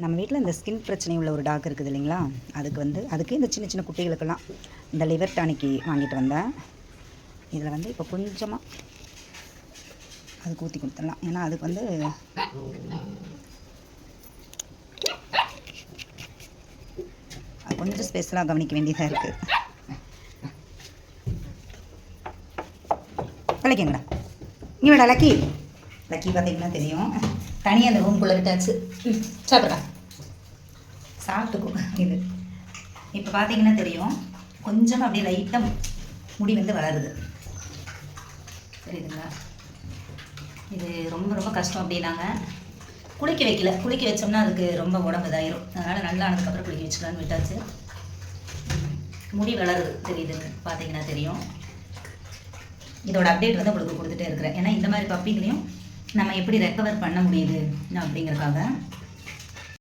நம்ம வீட்டில் இந்த ஸ்கின் பிரச்சனை உள்ள ஒரு டாக் இருக்குது இல்லைங்களா, அதுக்கு இந்த சின்ன சின்ன குட்டிகளுக்கெல்லாம் இந்த லிவர் டானிக்கு வாங்கிட்டு வந்தேன். இதில் இப்போ கொஞ்சமாக அதுக்கு ஊற்றி கொடுத்துடலாம். ஏன்னா அதுக்கு கொஞ்சம் ஸ்பெஷலாக கவனிக்க வேண்டியதாக இருக்குது. விளக்கிங்கடா நீ வேடா லக்கி பார்த்தீங்கன்னா தெரியும், தனியாக அந்த ரூம்குள்ளே விட்டாச்சு. சாப்பிட்றா சாப்பிட்டுக்கும். இது இப்போ பார்த்தீங்கன்னா தெரியும், கொஞ்சம் அப்படியே லைட்டாக முடி வளருது, தெரியுதுங்களா? இது ரொம்ப ரொம்ப கஷ்டம். அப்படின்னாங்க குளிக்க வச்சோம்னா அதுக்கு ரொம்ப உடம்பு இதாயிரும். அதனால் நல்லா ஆனதுக்கப்புறம் குளிக்க வச்சுக்கலான்னு விட்டாச்சு. முடி வளருது, தெரியுதுங்க, பார்த்தீங்கன்னா தெரியும். இதோட அப்டேட் உங்களுக்கு கொடுத்துட்டே இருக்கிறேன். ஏன்னா இந்த மாதிரி பப்பிங்களையும் நம்ம எப்படி ரெக்கவர் பண்ண முடியுது அப்படிங்கிறதுக்காக.